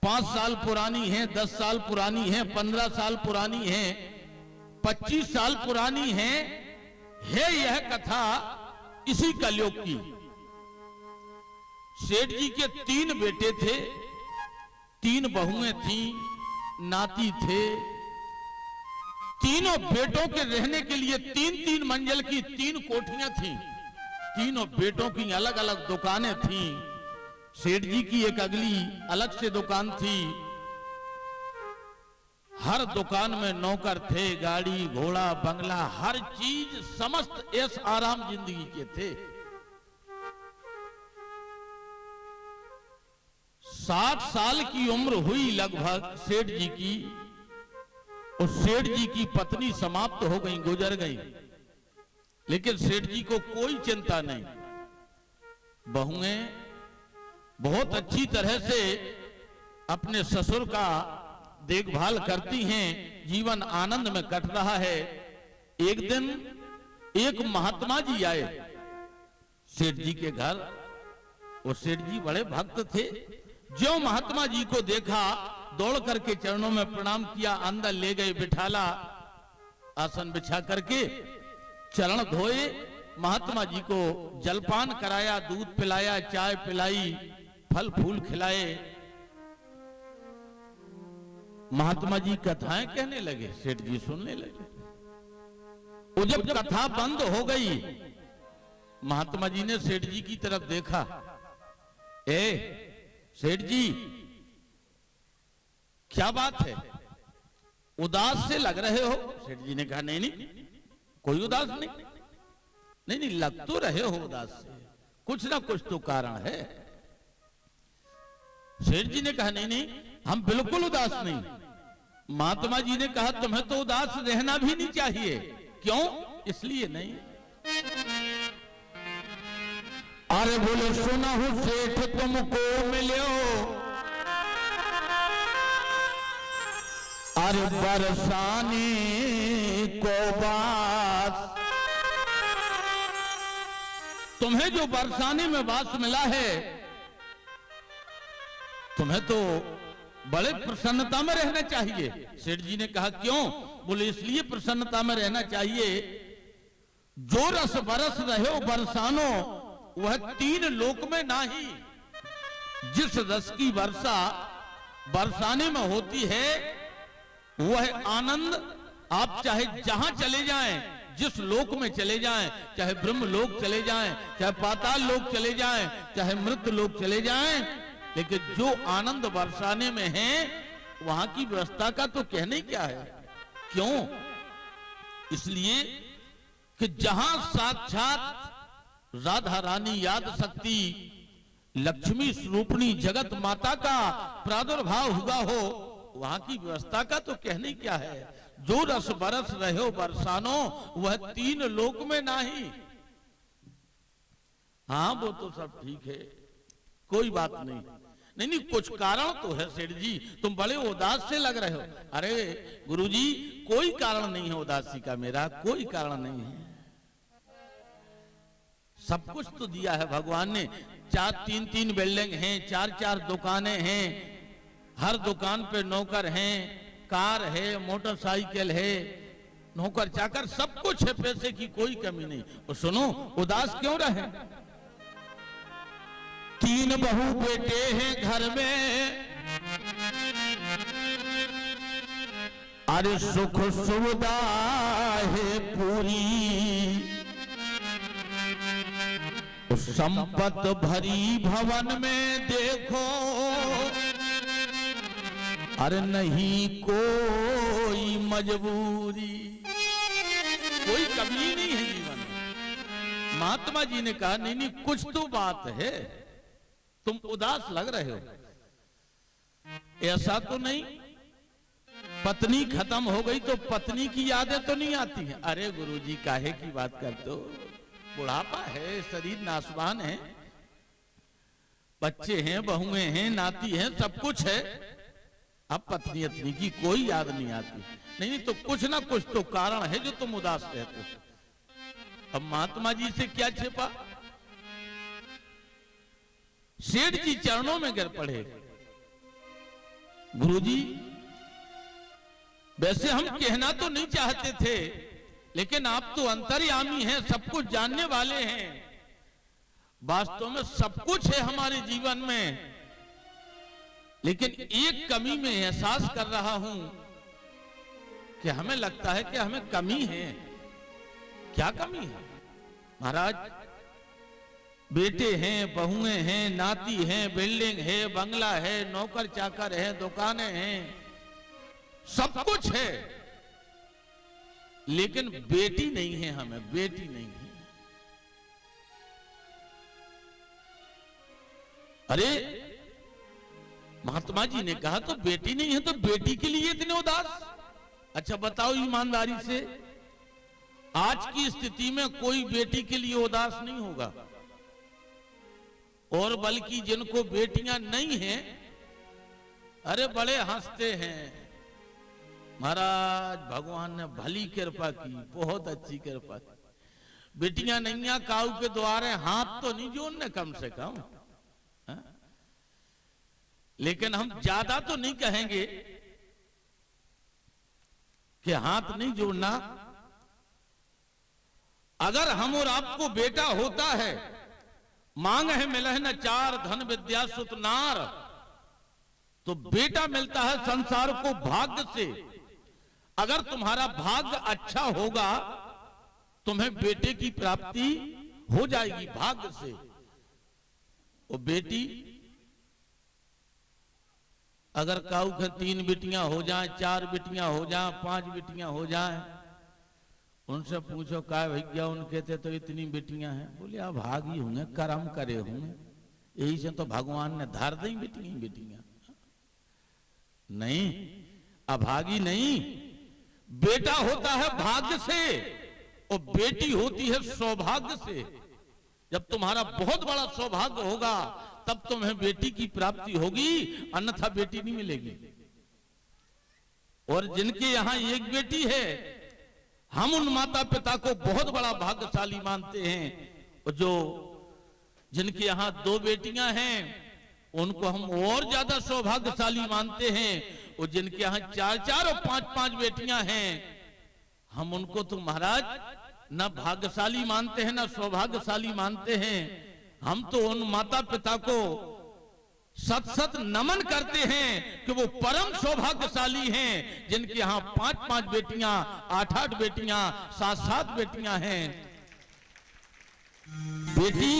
5 साल पुरानी है, 10 साल पुरानी है, 15 साल पुरानी है, 25 साल पुरानी है यह कथा इसी कलयुग की। सेठ जी के 3 बेटे थे, 3 बहुएं थी, नाती थे। तीनों बेटों के रहने के लिए 3-3 मंजिल की 3 कोठियां थीं। तीनों बेटों की अलग अलग दुकानें थीं। सेठ जी की एक अगली अलग से दुकान थी। हर दुकान में नौकर थे, गाड़ी घोड़ा बंगला हर चीज समस्त ऐश आराम जिंदगी के थे। 60 साल की उम्र हुई लगभग सेठ जी की। उस सेठ जी की पत्नी समाप्त हो गई, गुजर गई, लेकिन सेठ जी को कोई चिंता नहीं। बहुएं बहुत अच्छी तरह से अपने ससुर का देखभाल करती हैं, जीवन आनंद में कट रहा है। एक दिन एक महात्मा जी आए सेठ जी के घर। वो सेठ जी बड़े भक्त थे। जो महात्मा जी को देखा, दौड़ करके चरणों में प्रणाम किया, अंदर ले गए, बिठाला, आसन बिछा करके चरण धोए, महात्मा जी को जलपान कराया, दूध पिलाया, चाय पिलाई, फल फूल खिलाए। महात्मा जी कथाएं कहने लगे, सेठ जी सुनने लगे। वो जब कथा बंद हो गई, महात्मा जी ने सेठ जी की तरफ देखा। ए सेठ जी, क्या बात है, उदास से लग रहे हो? सेठ जी ने कहा नहीं नहीं, कोई उदास नहीं। नहीं नहीं, लग तो रहे हो उदास से, कुछ ना कुछ तो कारण है। सेठ जी ने कहा नहीं नहीं, हम बिल्कुल उदास नहीं। महात्मा जी ने कहा तुम्हें तो उदास रहना भी नहीं चाहिए। क्यों? इसलिए नहीं। अरे बोले सुना हूं सेठ तुमको मिलो, अरे बरसाने को बात, तुम्हें जो बरसाने में बात मिला है, तुम्हें तो बड़े प्रसन्नता में रहना चाहिए। सेठ जी ने कहा क्यों? बोले इसलिए प्रसन्नता में रहना चाहिए, जो रस बरस रहे हो बरसानो, वह तीन लोक में नाही। जिस रस की वर्षा बरसाने में होती है, वह आनंद आप चाहे जहां चले जाएं, जिस लोक में चले जाएं, चाहे ब्रह्म लोक चले जाएं, चाहे पाताल लोक चले जाएं, चाहे मृत लोक चले जाएं, लेकिन जो आनंद बरसाने में है, वहां की व्यवस्था का तो कहने क्या है। क्यों? इसलिए कि जहां साक्षात राधा रानी याद शक्ति लक्ष्मी स्वरूपणी जगत माता का प्रादुर्भाव हुआ हो, वहां की व्यवस्था का तो कहने क्या है। जो रस बरस रहे हो बरसानो, वह तीन लोक में नाही। हाँ वो तो सब ठीक है, कोई बात नहीं। नहीं नहीं, कुछ कारण तो है सेठ जी, तुम बड़े उदास से लग रहे हो। अरे गुरुजी, कोई कारण नहीं है उदासी का, मेरा कोई कारण नहीं है। सब कुछ तो दिया है भगवान ने। तीन तीन बिल्डिंग हैं, चार दुकानें हैं, हर दुकान पे नौकर हैं, कार है, मोटरसाइकिल है, नौकर चाकर सब कुछ है, पैसे की कोई कमी नहीं। और सुनो, उदास क्यों रहे? तीन बहू बेटे हैं घर में, अरे सुख सुविधा है पूरी, संपत भरी भवन में देखो, अरे नहीं कोई मजबूरी, कोई कमी नहीं है जीवन में। महात्मा जी ने कहा नहीं नहीं, कुछ तो बात है, तुम उदास लग रहे हो। ऐसा तो नहीं पत्नी खत्म हो गई तो पत्नी की यादें तो नहीं आती हैं? अरे गुरुजी, काहे की बात करते हो? बुढ़ापा है, शरीर नासवान है, बच्चे हैं, बहुएं हैं, नाती हैं, सब कुछ है। अब पत्नी अत्नी की कोई याद नहीं आती। नहीं तो कुछ ना कुछ तो कारण है जो तुम उदास रहते हो। अब महात्मा जी से क्या छिपा? सेठ जी चरणों में गिर पड़े। गुरुजी, वैसे हम कहना तो नहीं चाहते थे, लेकिन आप तो अंतर्यामी हैं, सब कुछ जानने वाले हैं। वास्तव में सब कुछ है हमारे जीवन में, लेकिन एक कमी में एहसास कर रहा हूं कि हमें लगता है कि हमें कमी है। क्या कमी है महाराज? बेटे हैं, बहुएं हैं, नाती हैं, बिल्डिंग है, बंगला है, नौकर चाकर है, दुकानें हैं, सब कुछ है, लेकिन बेटी नहीं है। हमें बेटी नहीं है। अरे महात्मा जी ने कहा तो बेटी नहीं है, तो बेटी के लिए इतने उदास? अच्छा बताओ ईमानदारी से, आज की स्थिति में कोई बेटी के लिए उदास नहीं होगा, और बल्कि जिनको बेटियां नहीं हैं, अरे बड़े हंसते हैं, महाराज भगवान ने भली कृपा की, बहुत अच्छी कृपा की, बेटियां नैया काऊ के द्वारे हाथ तो नहीं जोड़ने कम से कम, हा? लेकिन हम ज्यादा तो नहीं कहेंगे कि हाथ नहीं जोड़ना। अगर हम और आपको बेटा होता है, मांग है मिलह न चार धन विद्या सुत नार, तो बेटा मिलता है संसार को भाग्य से। अगर तुम्हारा भाग्य अच्छा होगा, तुम्हें बेटे की प्राप्ति हो जाएगी भाग्य से। वो बेटी अगर काऊ के 3 बेटियां हो जाएं, 4 बेटियां हो जाएं, 5 बेटियां हो जाएं, उनसे पूछो क्या भैया उनके थे तो इतनी बेटियां हैं, बोले अब भागी होंगे, कर्म करे होंगे, यही से तो भगवान ने धार दी बेटियां। नहीं, अभागी नहीं, बेटा होता है भाग्य से और बेटी होती है सौभाग्य से। जब तुम्हारा बहुत बड़ा सौभाग्य होगा तब तुम्हें बेटी की प्राप्ति होगी, अन्यथा बेटी नहीं मिलेगी। और जिनके यहां एक बेटी है, हम उन माता पिता को बहुत बड़ा भाग्यशाली मानते हैं। और जो जिनके यहां 2 बेटियां हैं, उनको हम और ज्यादा सौभाग्यशाली मानते हैं। और जिनके यहां 4-4 और 5-5 बेटियां हैं, हम उनको तो महाराज न भाग्यशाली मानते हैं, न सौभाग्यशाली मानते हैं। हम तो उन माता पिता को सत नमन करते हैं कि वो परम सौभाग्यशाली हैं, जिनके यहां 5-5 बेटियां, 8-8 बेटियां, 7-7 बेटियां हैं। बेटी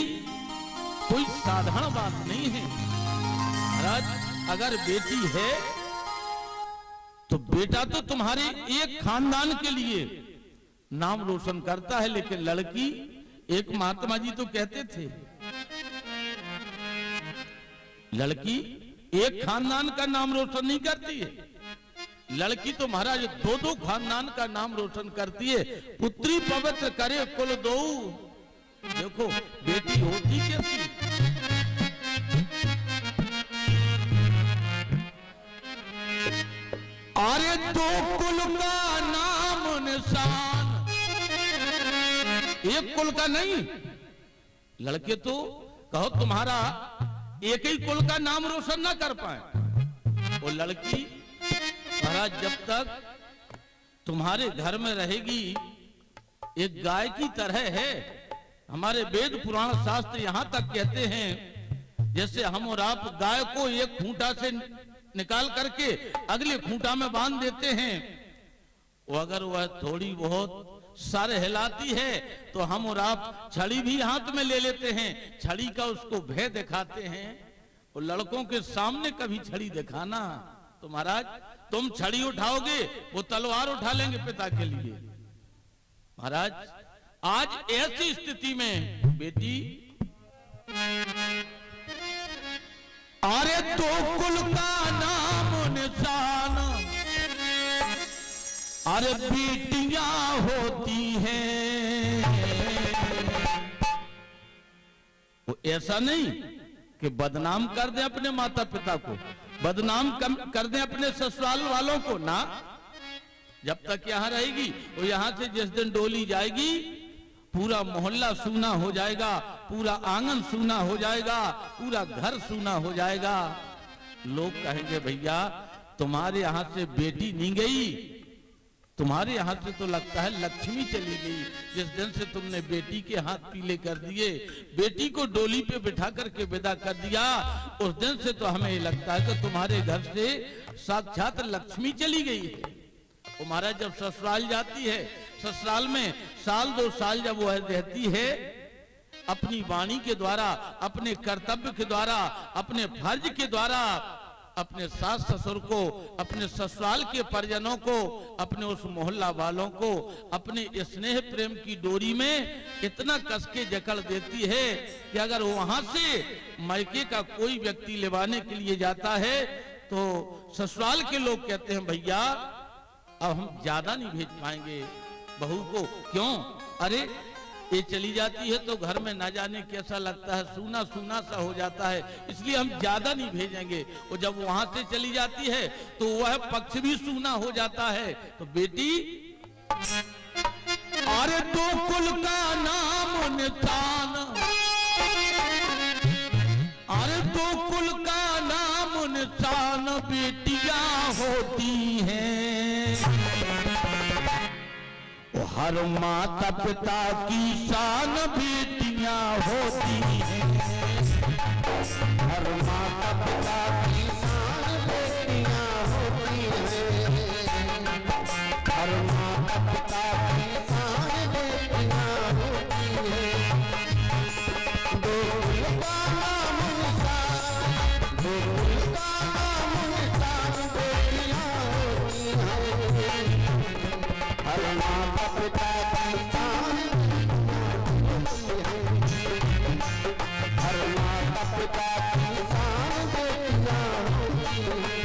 कोई साधारण बात नहीं है महाराज। अगर बेटी है तो बेटा तो तुम्हारे एक खानदान के लिए नाम रोशन करता है, लेकिन लड़की, एक महात्मा जी तो कहते थे, लड़की एक खानदान का नाम रोशन नहीं करती है, लड़की तो महाराज 2-2 खानदान का नाम रोशन करती है। पुत्री पवित्र करे कुल दो। देखो बेटी होती कैसी, अरे 2 कुल का नाम निशान, एक कुल का नहीं। लड़के तो कहो तुम्हारा एक ही कुल का नाम रोशन ना कर पाए। वो लड़की महाराज जब तक तुम्हारे घर में रहेगी, एक गाय की तरह है। हमारे वेद पुराण शास्त्र यहां तक कहते हैं, जैसे हम और आप गाय को एक खूंटा से निकाल करके अगले खूंटा में बांध देते हैं, वो अगर वह थोड़ी बहुत सर हिलाती है तो हम और आप छड़ी भी हाथ में ले लेते हैं, छड़ी का उसको भय दिखाते हैं। और लड़कों के सामने कभी छड़ी दिखाना तो महाराज तुम छड़ी उठाओगे, वो तलवार उठा लेंगे पिता के लिए। महाराज आज ऐसी स्थिति में बेटी, अरे 2 कुल का नाम निशान, अरे बेटियां होती हैं। वो ऐसा नहीं कि बदनाम कर दे अपने माता पिता को, बदनाम कर दे अपने ससुराल वालों को ना। जब तक यहां रहेगी, वो यहां से जिस दिन डोली जाएगी, पूरा मोहल्ला सूना हो जाएगा, पूरा आंगन सूना हो जाएगा, पूरा घर सूना हो जाएगा। लोग कहेंगे भैया तुम्हारे यहां से बेटी नहीं गई, तुम्हारे यहां से तो लगता है लक्ष्मी चली गई। जिस दिन से तुमने बेटी के हाथ पीले कर दिए, बेटी को डोली पे बिठा करके विदा कर दिया, उस दिन से तो हमें लगता है कि तुम्हारे घर से साक्षात लक्ष्मी चली गई है। तुम्हारा जब ससुराल जाती है, ससुराल में 1-2 साल जब वो रहती है, अपनी वाणी के द्वारा, अपने कर्तव्य के द्वारा, अपने फर्ज के द्वारा अपने सास ससुर को, अपने ससुराल के परिजनों को, अपने उस मोहल्ला वालों को अपने स्नेह प्रेम की डोरी में इतना कस के जकड़ देती है कि अगर वहां से मायके का कोई व्यक्ति लेवाने के लिए जाता है तो ससुराल के लोग कहते हैं भैया अब हम ज्यादा नहीं भेज पाएंगे बहू को। क्यों? अरे ये चली जाती है तो घर में ना जाने कैसा लगता है, सूना सूना सा हो जाता है, इसलिए हम ज्यादा नहीं भेजेंगे। और जब वहां से चली जाती है तो वह पक्ष भी सूना हो जाता है। तो बेटी, अरे दो कुल का नाम निशान, अरे दो कुल का नाम निशान बेटियां होती हैं। हर माता पिता की शान बेटियां होती हैं। हर माता पिता की शान बेटियां होती हैं। हर माता पिता की शान बेटियां होती हैं। दो कुल का नाम निशान, दो कुल का नाम निशान बेटियां होती हैं। हर माता पिता की शान होती है। हर माता पिता की शान बेटियां होती है।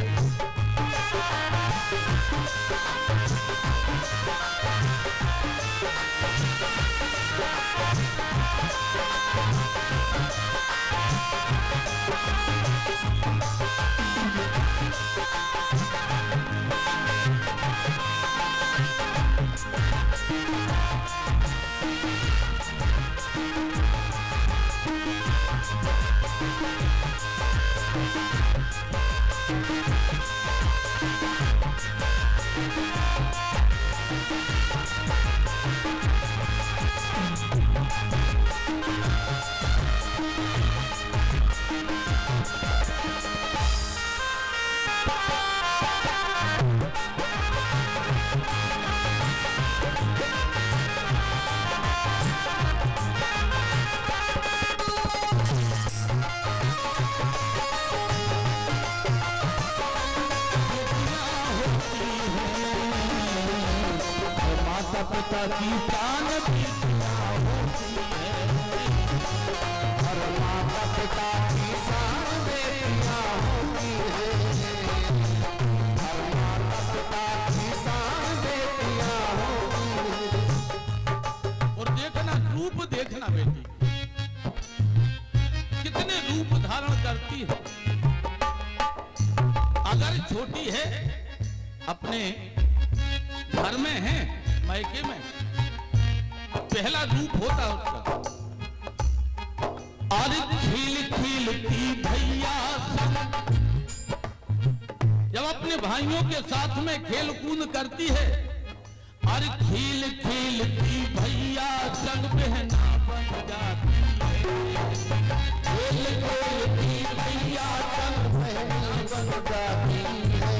पिता की शान बेटियां होती है। हर माता पिता की शान बेटियां होती है। हर माता पिता की शान बेटियां होती है। और देखना, रूप देखना बेटी कितने रूप धारण करती है। अगर छोटी है, अपने घर में है, मायके में, पहला रूप होता उसका। और खेल खेलती भैया संग, जब अपने भाइयों के साथ में खेल कूद करती है। और खेल खेलती भैया संग बहना बन जाती है। खेल खेलती भैया संग बहना बन जाती है।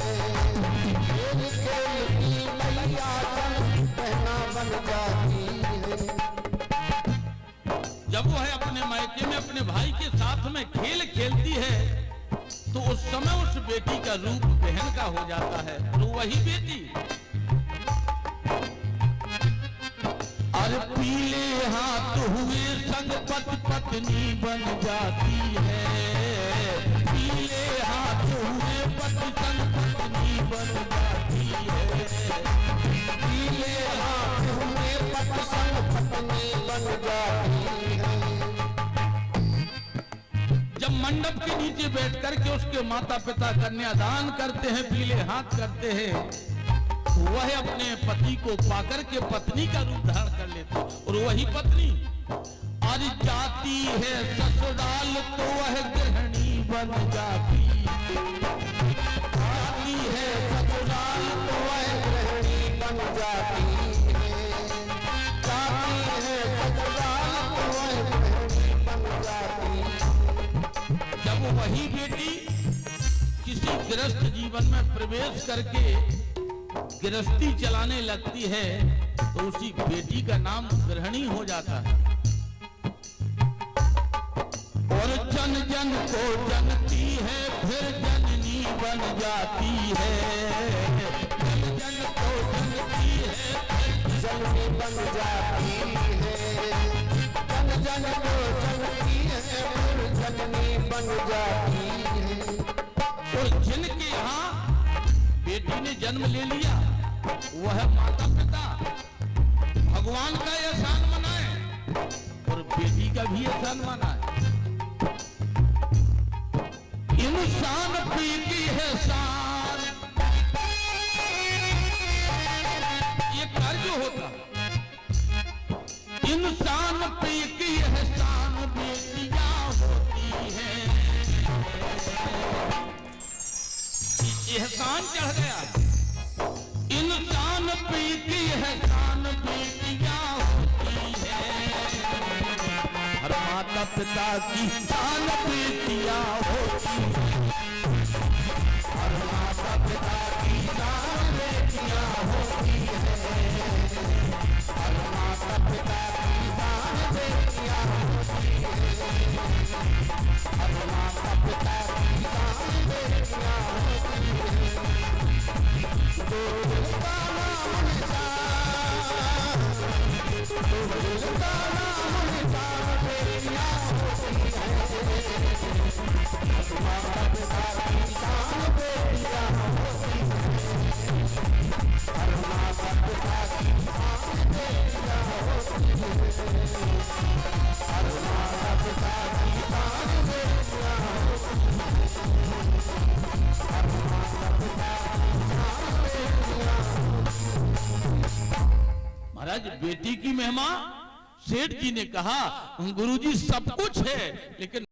खेल खेलती भैया संग बहना बन जाती है। जब वह अपने मायके में अपने भाई के साथ में खेल खेलती है तो उस समय उस बेटी का रूप बहन का हो जाता है। तो वही बेटी अरे पीले हाथ हुए संग पति पत्नी बन जाती है। पीले हाथ हुए पति संग पत्नी बन जाती है। पीले हाथ हुए पति संग पत्नी बन जाती है। जब मंडप के नीचे बैठ करके उसके माता पिता कन्यादान करते हैं, पीले हाथ करते हैं, वह अपने पति को पाकर के पत्नी का रूप धारण कर लेती। और वही पत्नी आज जाती है ससुराल तो वह गृहिणी बन जाती। जाती है ससुराल तो वह गृहिणी बन जाती है। जाती है ससुराल तो वह गृहिणी बन जाती है। जब वही बेटी किसी गृहस्थ जीवन में प्रवेश करके गृहस्थी चलाने लगती है तो उसी बेटी का नाम गृहिणी हो जाता है। और जन जन को जनती है फिर जननी बन जाती है। जन जन को जनती है फिर जननी बन जाती है। जन जन को जनती है फिर जननी बन जाती है। और जिनके यहाँ बेटी ने जन्म ले लिया वह माता पिता भगवान का एहसान मनाए और बेटी का भी एहसान मनाए। इंसान प्रीति है शान, ये कार्य होता। इंसान प्रीति है शान, बेटियां होती हैं। एहसान चढ़ गया। इंसान प्रीति है शान, बेटियां होती हैं। हर माता पिता की शान बेटियां होती हैं। हर माता पिता की शान बेटियां होती हैं। हर माता पिता की शान बेटियां होती हैं। हर माता पिता की शान बेटियां होती हैं। दो दिल का नाम निशान, दो दिल का नाम निशान बेटियां होती हैं। माता पिता की शान बेटियां होती हैं। हर माता पिता की शान बेटियां होती हैं। हर माता पिता की शान बेटियां होती हैं। हर माता पिता की शान बेटियां होती हैं। महाराज बेटी की महिमा, सेठ जी ने कहा गुरुजी सब कुछ है लेकिन